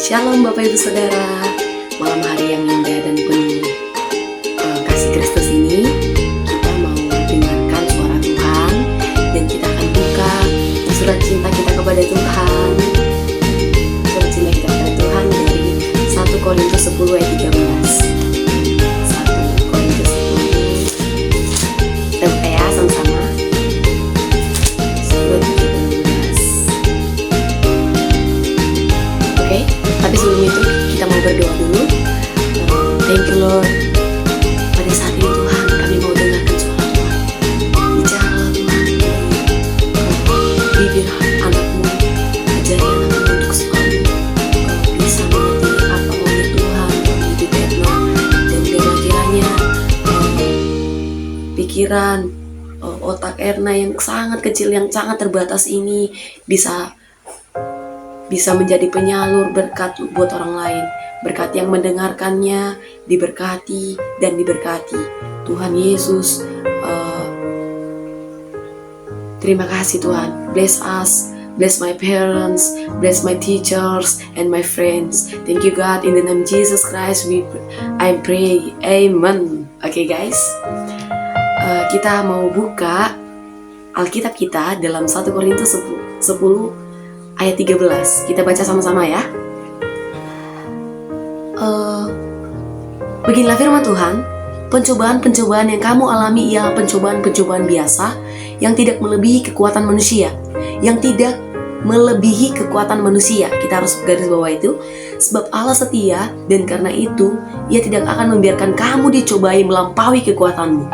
Shalom Bapak Ibu Saudara. Malam hari yang indah dan penuh kasih Kristus ini, kita mau dengarkan suara Tuhan. Dan kita akan buka surat cinta kita kepada Tuhan. Surat cinta kita kepada Tuhan dari 1 Korintus 10 ayat 13. 1 Korintus 10. Kita buka ya sama-sama. 10 ayat 13. Oke, tapi sebelum itu kita mau berdoa dulu. Thank you Lord. Pada saat ini Tuhan, kami mau dengarkan suara Tuhan. Bicara Tuhan, bibir anak-Mu, ajari anak-Mu untuk selalu bisa mengerti apa maunya Tuhan dalam hidup Erna. Dan biarlah kiranya pikiran, otak Erna yang sangat kecil, yang sangat terbatas ini bisa menjadi penyalur berkat buat orang lain. Berkat yang mendengarkannya diberkati dan diberkati. Tuhan Yesus, terima kasih Tuhan. Bless us, bless my parents, bless my teachers and my friends. Thank you God, in the name of Jesus Christ I pray, amen. Oke guys, kita mau buka Alkitab kita dalam 1 Korintus 10 ayat 13. Kita baca sama-sama ya. Beginilah firman Tuhan, pencobaan-pencobaan yang kamu alami ialah pencobaan-pencobaan biasa yang tidak melebihi kekuatan manusia. Kita harus garis bawah itu. Sebab Allah setia, dan karena itu Ia tidak akan membiarkan kamu dicobai melampaui kekuatanmu.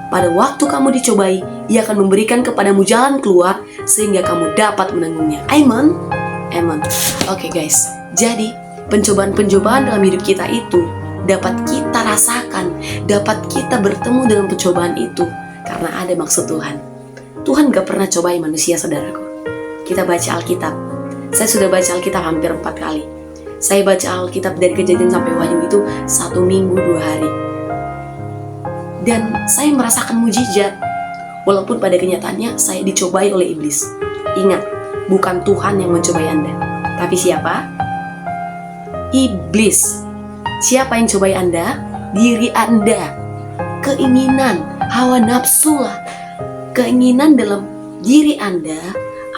Pada waktu kamu dicobai, Ia akan memberikan kepadamu jalan keluar sehingga kamu dapat menanggungnya. Amen. Amen. Oke guys, jadi pencobaan-pencobaan dalam hidup kita itu dapat kita rasakan, dapat kita bertemu dengan pencobaan itu karena ada maksud Tuhan. Tuhan gak pernah cobai manusia, saudaraku. Kita baca Alkitab. Saya sudah baca Alkitab hampir 4 kali. Saya baca Alkitab dari Kejadian sampai Wahyu itu 1 minggu 2 hari. Dan saya merasakan mujizat. Walaupun pada kenyataannya saya dicobai oleh iblis. Ingat, bukan Tuhan yang mencobai Anda, tapi siapa? Iblis. Siapa yang cobai Anda? Diri Anda. Keinginan, hawa nafsu lah. Keinginan dalam diri Anda,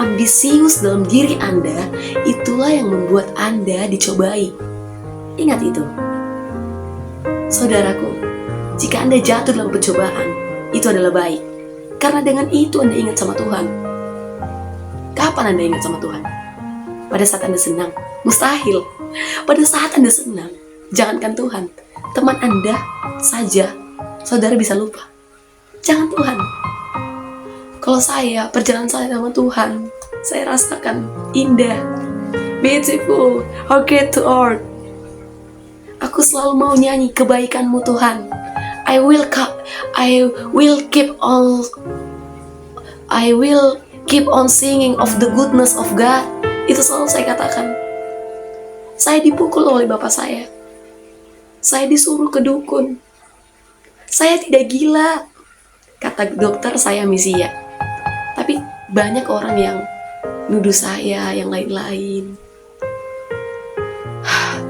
ambisius dalam diri Anda, itulah yang membuat Anda dicobai. Ingat itu. Saudaraku, jika Anda jatuh dalam pencobaan, itu adalah baik. Karena dengan itu Anda ingat sama Tuhan. Kapan Anda ingat sama Tuhan? Pada saat Anda senang? Mustahil. Pada saat Anda senang, jangankan Tuhan, teman Anda saja, saudara bisa lupa. Jangan Tuhan. Kalau perjalanan saya sama Tuhan, saya rasakan indah, beautiful, how great to earth. Aku selalu mau nyanyi kebaikan-Mu Tuhan. I will keep on singing of the goodness of God. Itu selalu saya katakan. Saya dipukul oleh bapak saya. Saya disuruh ke dukun. Saya tidak gila. Kata dokter saya amnesia. Tapi banyak orang yang nuduh saya yang lain-lain.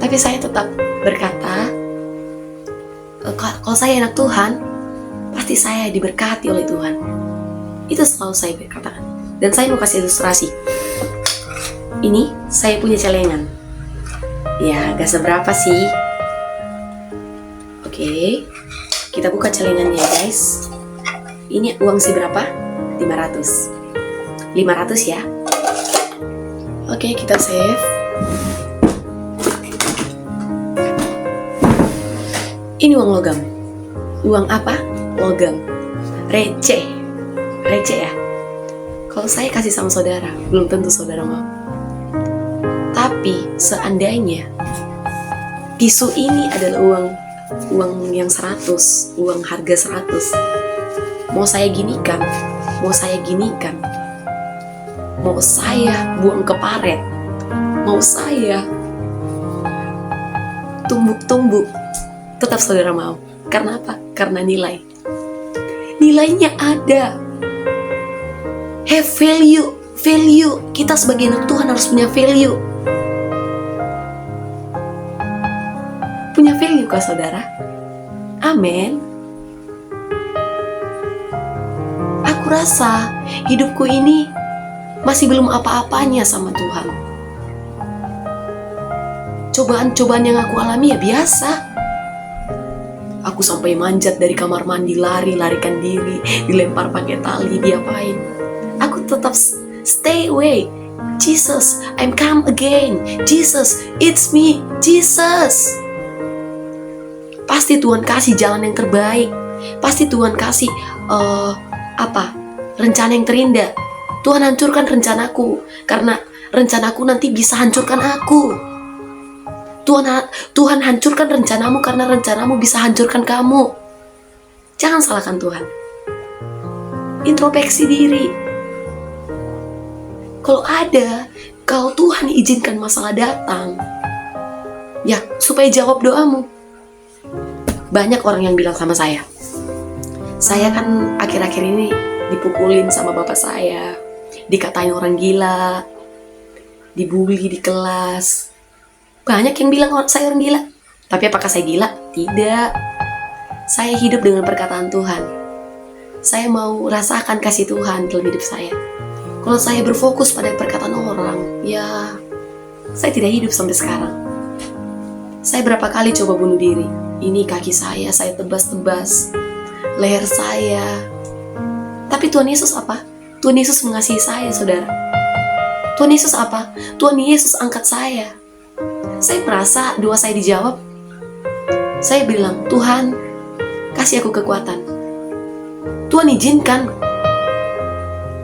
Tapi saya tetap berkata, kalau saya anak Tuhan, pasti saya diberkati oleh Tuhan. Itu selalu saya berkatakan. Dan saya mau kasih ilustrasi. Ini saya punya celengan. Ya, gak seberapa sih. Oke, kita buka celengannya guys. Ini uang sih berapa? 500 ya. Oke, kita save. Ini uang logam. Uang apa? Logam. Receh ya. Kalau saya kasih sama saudara, belum tentu saudara mau. Tapi seandainya tisu ini adalah uang yang 100, uang harga 100. Mau saya ginikan, mau saya buang ke paret, mau saya tumbuk-tumbuk, tetap saudara mau. Karena apa? Karena nilainya ada. Have value. Kita sebagai anak Tuhan harus punya value. kok saudara. Amin. Aku rasa hidupku ini masih belum apa-apanya sama Tuhan. Cobaan-cobaan yang aku alami ya biasa. Aku sampai manjat dari kamar mandi, larikan diri, dilempar pakai tali, diapain. Aku tetap stay away. Jesus, I'm come again. Jesus, it's me. Jesus. Pasti Tuhan kasih jalan yang terbaik. Pasti Tuhan kasih rencana yang terindah. Tuhan hancurkan rencanaku, karena rencanaku nanti bisa hancurkan aku. Tuhan hancurkan rencanamu karena rencanamu bisa hancurkan kamu. Jangan salahkan Tuhan. Introspeksi diri. Kalau Tuhan izinkan masalah datang, ya supaya jawab doamu. Banyak orang yang bilang sama saya kan akhir-akhir ini dipukulin sama bapak saya, dikatain orang gila, dibully di kelas. Banyak yang bilang saya orang gila. Tapi apakah saya gila? Tidak. Saya hidup dengan perkataan Tuhan. Saya mau rasakan kasih Tuhan dalam hidup saya. Kalau saya berfokus pada perkataan orang, ya saya tidak hidup sampai sekarang. Saya berapa kali coba bunuh diri. Ini kaki saya tebas-tebas, leher saya. Tapi Tuhan Yesus apa? Tuhan Yesus mengasihi saya, saudara. Tuhan Yesus apa? Tuhan Yesus angkat saya. Saya merasa doa saya dijawab. Saya bilang, Tuhan, kasih aku kekuatan. Tuhan izinkan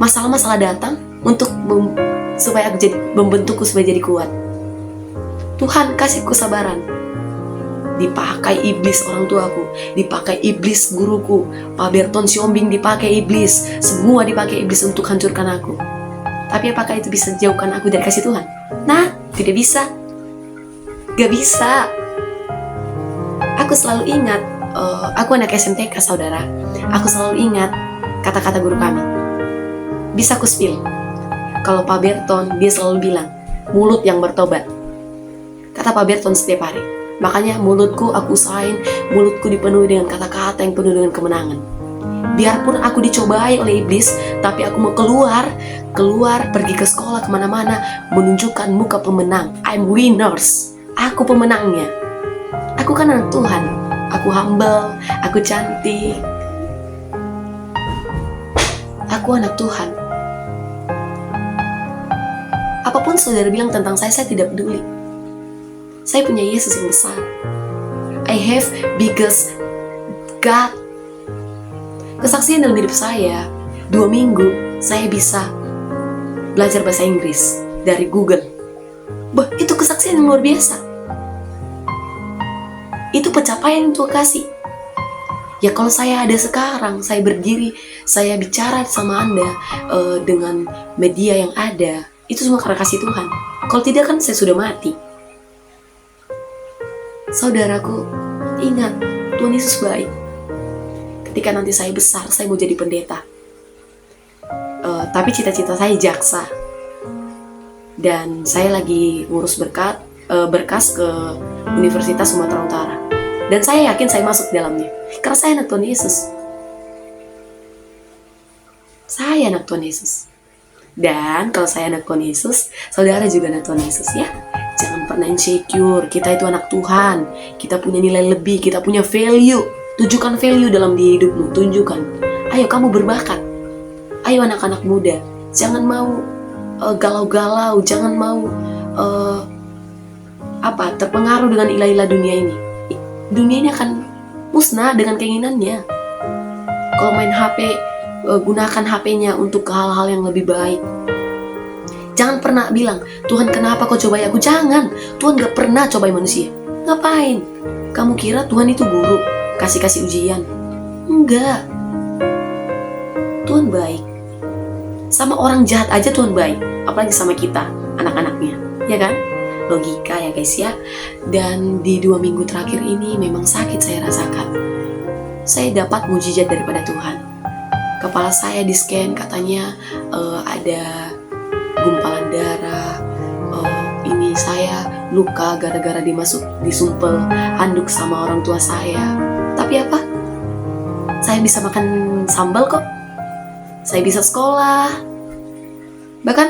masalah-masalah datang untuk supaya aku membentukku supaya jadi kuat. Tuhan, kasih kesabaran. Dipakai iblis orang tuaku, dipakai iblis guruku, Pak Berton Siombing dipakai iblis, semua dipakai iblis untuk hancurkan aku. Tapi apakah itu bisa jauhkan aku dari kasih Tuhan? Nah, tidak bisa. Gak bisa. Aku selalu ingat, aku anak SMTK saudara. Aku selalu ingat kata-kata guru kami. Bisa aku spill. Kalau Pak Berton, dia selalu bilang, mulut yang bertobat. Kata Pak Berton setiap hari. Makanya mulutku aku usahain, mulutku dipenuhi dengan kata-kata yang penuh dengan kemenangan. Biarpun aku dicobai oleh iblis, tapi aku mau keluar pergi ke sekolah kemana-mana, menunjukkan muka pemenang. I'm winners. Aku pemenangnya. Aku kan anak Tuhan. Aku humble, aku cantik. Aku anak Tuhan. Apapun saudara bilang tentang saya tidak peduli. Saya punya Yesus yang besar. I have biggest God. Kesaksian dalam hidup saya, 2 minggu saya bisa belajar bahasa Inggris dari Google. Itu kesaksian yang luar biasa. Itu pencapaian yang Tuhan kasih. Ya kalau saya ada sekarang, saya berdiri, saya bicara sama Anda dengan media yang ada, itu semua karena kasih Tuhan. Kalau tidak kan saya sudah mati. Saudaraku, ingat, Tuhan Yesus baik. Ketika nanti saya besar, saya mau jadi pendeta. Tapi cita-cita saya jaksa. Dan saya lagi ngurus berkas ke Universitas Sumatera Utara. Dan saya yakin saya masuk dalamnya. Karena saya anak Tuhan Yesus. Saya anak Tuhan Yesus. Dan kalau saya anak Tuhan Yesus, saudara juga anak Tuhan Yesus ya. Jangan pernah insecure, kita itu anak Tuhan. Kita punya nilai lebih, kita punya value. Tunjukkan value dalam diri hidupmu, tunjukkan. Ayo kamu berbakat. Ayo anak-anak muda, jangan mau galau-galau, jangan mau terpengaruh dengan ilah-ilah dunia ini. Dunia ini akan musnah dengan keinginannya. Kalau main HP, gunakan HP-nya untuk hal-hal yang lebih baik. Jangan pernah bilang, Tuhan kenapa kau cobai aku? Jangan, Tuhan gak pernah cobai manusia. Ngapain? Kamu kira Tuhan itu guru, kasih ujian? Enggak. Tuhan baik. Sama orang jahat aja Tuhan baik, apalagi sama kita, anak-anaknya, ya kan? Logika ya guys ya. Dan di 2 minggu terakhir ini memang sakit saya rasakan. Saya dapat mujizat daripada Tuhan. Kepala saya di scan, katanya ada gumpalan darah. Ini saya luka gara-gara disumpel handuk sama orang tua saya. Tapi apa? Saya bisa makan sambal kok. Saya bisa sekolah. Bahkan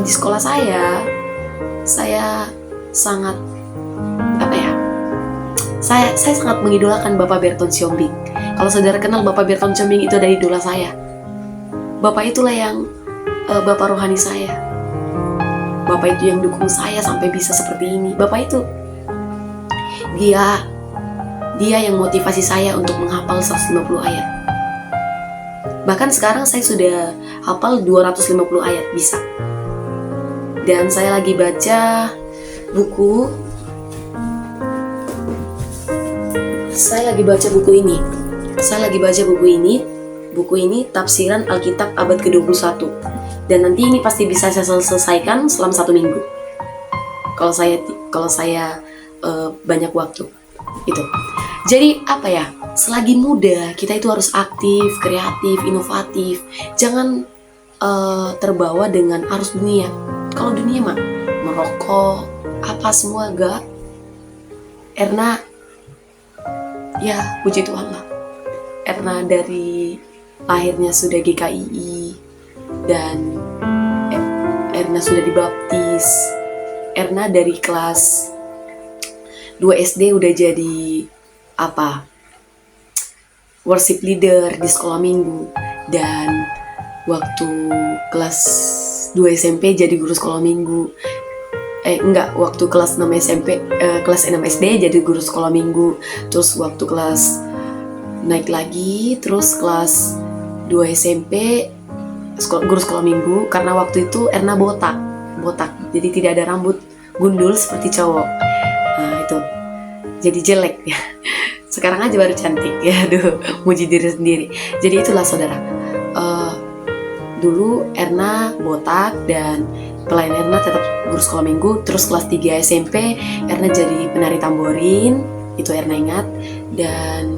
di sekolah saya sangat saya sangat mengidolakan Bapak Berton Siombing. Kalau saudara kenal Bapak Berton Siombing, itu adalah idola saya. Bapak itulah yang Bapak rohani saya. Bapak itu yang dukung saya sampai bisa seperti ini. Bapak itu dia yang motivasi saya untuk menghafal 150 ayat. Bahkan sekarang saya sudah hafal 250 ayat bisa. Dan saya lagi baca buku Buku ini tafsiran Alkitab abad ke-21. Dan nanti ini pasti bisa saya selesaikan selama 1 minggu. Kalau saya banyak waktu. Itu. Jadi selagi muda kita itu harus aktif, kreatif, inovatif. Jangan terbawa dengan arus dunia. Kalau dunia mah merokok, apa semua gak. Erna, ya puji Tuhan lah. Erna dari lahirnya sudah GKII dan Erna sudah dibaptis. Erna dari kelas 2 SD udah jadi worship leader di sekolah minggu, dan waktu kelas 2 SMP jadi guru sekolah minggu. Waktu kelas 6 SMP, kelas 6 SD jadi guru sekolah minggu. Terus waktu kelas naik lagi, terus kelas 2 SMP guru sekolah minggu, karena waktu itu Erna botak, jadi tidak ada rambut gundul seperti cowok. Nah itu, jadi jelek ya. Sekarang aja baru cantik ya, aduh, muji diri sendiri. Jadi itulah saudara. Dulu Erna botak dan pelayan Erna tetap guru sekolah minggu. Terus kelas 3 SMP Erna jadi penari tamborin, itu Erna ingat. Dan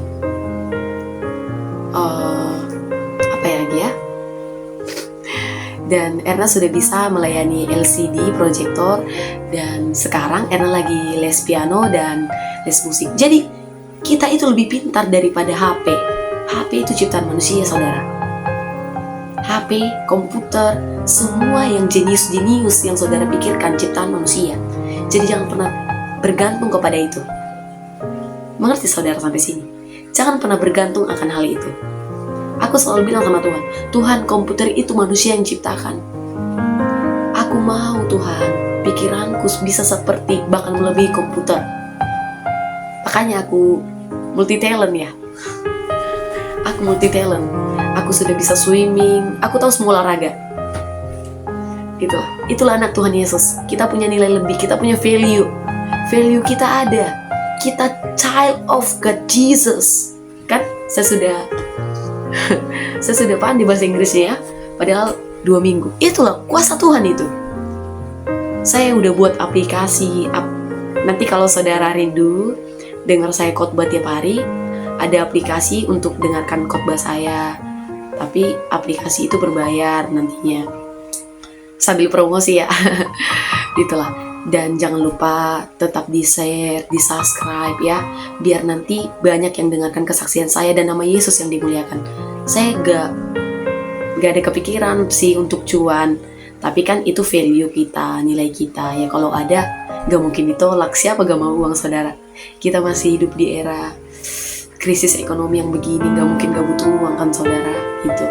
Dan Erna sudah bisa melayani LCD proyektor, dan sekarang Erna lagi les piano dan les musik. Jadi kita itu lebih pintar daripada HP. HP itu ciptaan manusia saudara. HP, komputer, semua yang jenius yang saudara pikirkan ciptaan manusia. Jadi jangan pernah bergantung kepada itu. Mengerti saudara sampai sini? Jangan pernah bergantung akan hal itu. Aku selalu bilang sama Tuhan, Tuhan, komputer itu manusia yang ciptakan. Aku mau Tuhan, pikiranku bisa seperti bahkan melebihi komputer. Makanya aku multi talent ya. Aku multi talent. Aku sudah bisa swimming, aku tahu semua olahraga. Itulah anak Tuhan Yesus. Kita punya nilai lebih, kita punya value. Value kita ada. Kita child of God Jesus. Kan? Saya sudah pandai bahasa Inggrisnya ya, padahal 2 minggu. Itulah kuasa Tuhan itu. Saya udah buat aplikasi. Nanti kalau saudara rindu dengar saya khotbah tiap hari, ada aplikasi untuk dengarkan khotbah saya. Tapi aplikasi itu berbayar nantinya. Sambil promosi ya. Itulah. Dan jangan lupa tetap di-share, di-subscribe ya, biar nanti banyak yang dengarkan kesaksian saya dan nama Yesus yang dimuliakan. Saya gak ada kepikiran sih untuk cuan, tapi kan itu value kita, nilai kita ya. Kalau ada, gak mungkin ditolak. Siapa gak mau uang saudara? Kita masih hidup di era krisis ekonomi yang begini, gak mungkin gak butuh uang kan saudara. Itu.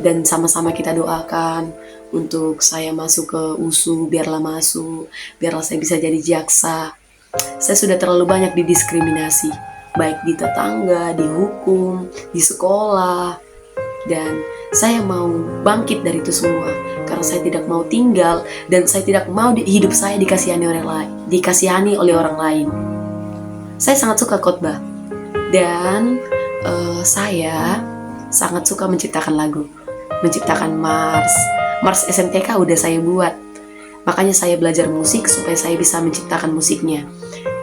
Dan sama-sama kita doakan untuk saya masuk ke USU, biarlah saya bisa jadi jaksa. Saya sudah terlalu banyak didiskriminasi, baik di tetangga, di hukum, di sekolah. Dan saya mau bangkit dari itu semua, karena saya tidak mau tinggal, dan saya tidak mau hidup saya dikasihani oleh orang lain. Saya sangat suka khotbah, dan saya sangat suka menciptakan lagu, menciptakan Mars SMTK udah saya buat. Makanya saya belajar musik supaya saya bisa menciptakan musiknya.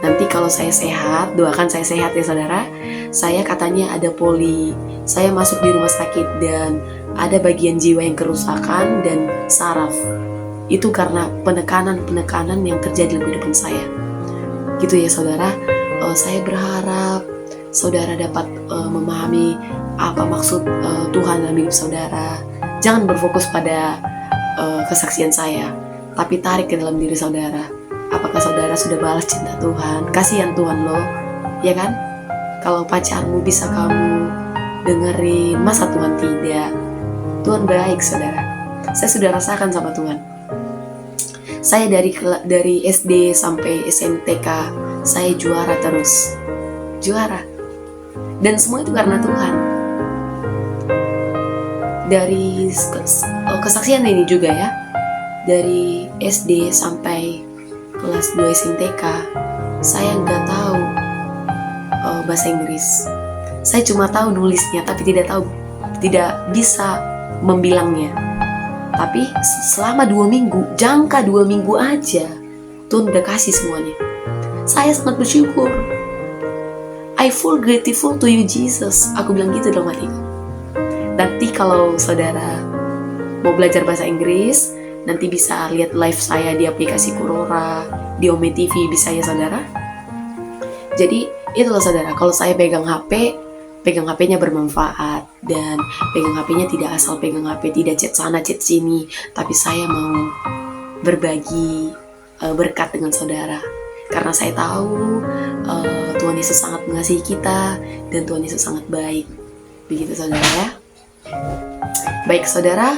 Nanti kalau saya sehat, doakan saya sehat ya saudara. Saya katanya ada poli, saya masuk di rumah sakit dan ada bagian jiwa yang kerusakan dan saraf. itu karena penekanan-penekanan yang terjadi dalam kehidupan saya. Gitu ya saudara. Saya berharap saudara dapat memahami apa maksud Tuhan dalam hidup saudara. Jangan berfokus pada kesaksian saya, tapi tarik ke dalam diri saudara. Apakah saudara sudah balas cinta Tuhan? Kasihan Tuhan loh, ya kan? Kalau pacarmu bisa kamu dengerin, masa Tuhan tidak? Tuhan baik saudara. Saya sudah rasakan sama Tuhan. Saya dari SD sampai SMTK, saya juara terus. Juara. Dan semua itu karena Tuhan. Dari kesaksian ini juga ya, dari SD sampai kelas 2 SMTK, saya nggak tahu bahasa Inggris. Saya cuma tahu nulisnya, tapi tidak bisa membilangnya. Tapi selama 2 minggu, jangka 2 minggu aja, Tuhan udah kasih semuanya. Saya sangat bersyukur. I full grateful to you Jesus. Aku bilang gitu dalam hatiku. Nanti kalau saudara mau belajar bahasa Inggris, nanti bisa lihat live saya di aplikasi Kurora, di Ome TV bisa ya saudara. Jadi itulah saudara, kalau saya pegang HP-nya bermanfaat, dan pegang HP-nya tidak asal pegang HP, tidak chat sana chat sini, tapi saya mau berbagi berkat dengan saudara. Karena saya tahu Tuhan Yesus sangat mengasihi kita, dan Tuhan Yesus sangat baik. Begitu saudara ya. Baik saudara,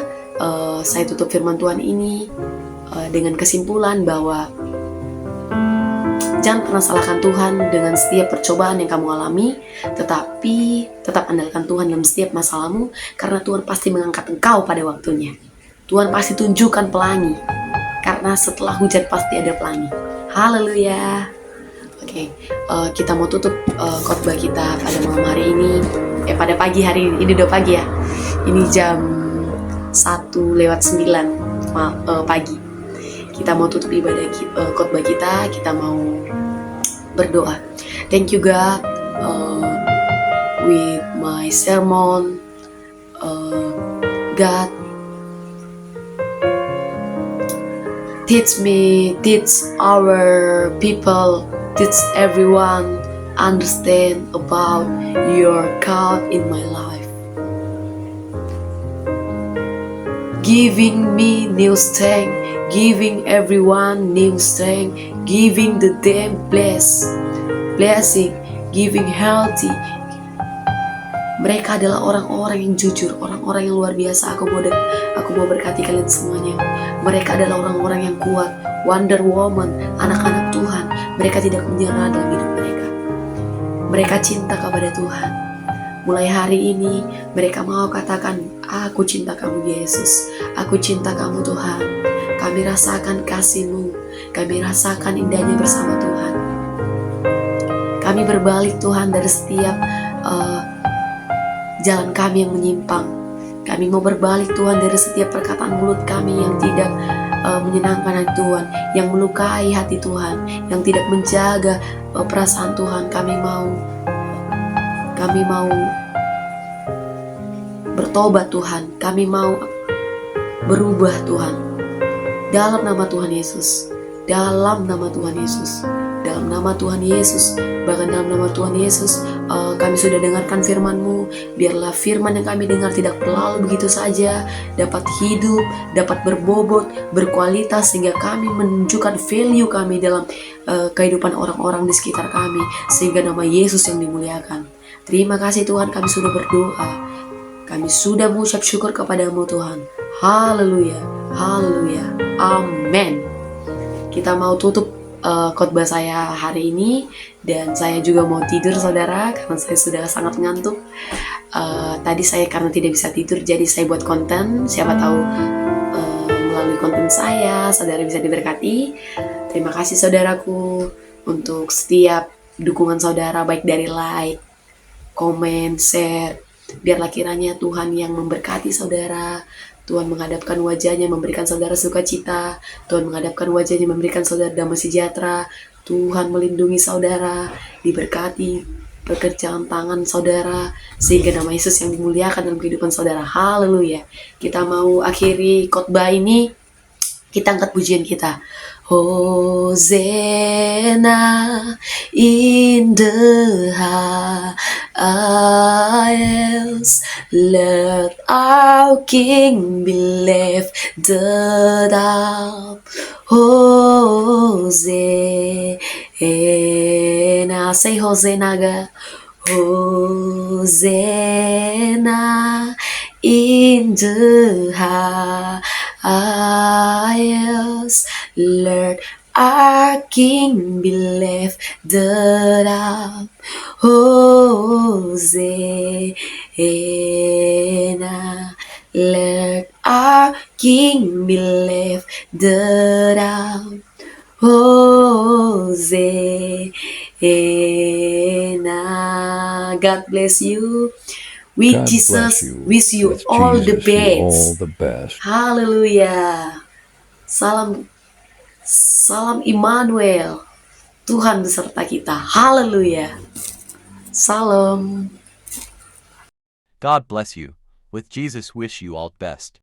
saya tutup firman Tuhan ini dengan kesimpulan bahwa jangan pernah salahkan Tuhan dengan setiap percobaan yang kamu alami, tetapi tetap andalkan Tuhan dalam setiap masalahmu, karena Tuhan pasti mengangkat engkau pada waktunya. Tuhan pasti tunjukkan pelangi, karena setelah hujan pasti ada pelangi. Haleluya. Oke, kita mau tutup khotbah kita pada malam hari ini. Pada pagi hari ini udah pagi ya. Ini jam 1:09 pagi. Kita mau tutup ibadah khotbah kita mau berdoa. Thank you God, with my sermon, God teach our people, teach everyone understand about your God in my life. Giving me new strength, giving everyone new strength, giving the them blessing, giving healthy. Mereka adalah orang-orang yang jujur, orang-orang yang luar biasa. Aku mau berkati kalian semuanya. Mereka adalah orang-orang yang kuat, Wonder Woman, anak-anak Tuhan. Mereka tidak menyerah dalam hidup mereka. Mereka cinta kepada Tuhan. Mulai hari ini mereka mau katakan, aku cinta kamu Yesus, aku cinta kamu Tuhan. Kami rasakan kasih-Mu, kami rasakan indahnya bersama Tuhan. Kami berbalik Tuhan dari setiap jalan kami yang menyimpang. Kami mau berbalik Tuhan dari setiap perkataan mulut kami yang tidak menyenangkan hati Tuhan, yang melukai hati Tuhan, yang tidak menjaga perasaan Tuhan. Kami mau bertobat Tuhan. Kami mau berubah Tuhan. Dalam nama Tuhan Yesus. Dalam nama Tuhan Yesus. Dalam nama Tuhan Yesus. Bahkan dalam nama Tuhan Yesus, kami sudah dengarkan firman-Mu. Biarlah firman yang kami dengar tidak berlalu begitu saja, dapat hidup, dapat berbobot, berkualitas, sehingga kami menunjukkan value kami dalam kehidupan orang-orang di sekitar kami, sehingga nama Yesus yang dimuliakan. Terima kasih Tuhan, kami sudah berdoa. Kami sudah mengucap syukur kepada-Mu Tuhan. Haleluya, haleluya, amin. Kita mau tutup khotbah saya hari ini, dan saya juga mau tidur saudara, karena saya sudah sangat ngantuk. Tadi saya karena tidak bisa tidur, jadi saya buat konten. Siapa tahu melalui konten saya saudara bisa diberkati. Terima kasih saudaraku untuk setiap dukungan saudara, baik dari like, komen, share. Biarlah kiranya Tuhan yang memberkati saudara. Tuhan menghadapkan wajahnya, memberikan saudara sukacita. Tuhan menghadapkan wajahnya, memberikan saudara damai sejahtera. Tuhan melindungi saudara, diberkati pekerjaan tangan saudara, sehingga nama Yesus yang dimuliakan dalam kehidupan saudara. Haleluya. Kita mau akhiri khotbah ini Kita angkat pujian kita. Hosanna in the highest. Let our King be lifted up. Hosanna. Say Hosanna, God. Hosanna in the highest. Let our King be lifted up. Hosanna. Let our King be lifted up. Hosanna. God bless you. With God Jesus, bless you. wish you With all the Jesus, you all best. the best. Haleluya. Salam Immanuel. Tuhan beserta kita. Haleluya. Salam. God bless you. With Jesus wish you all best.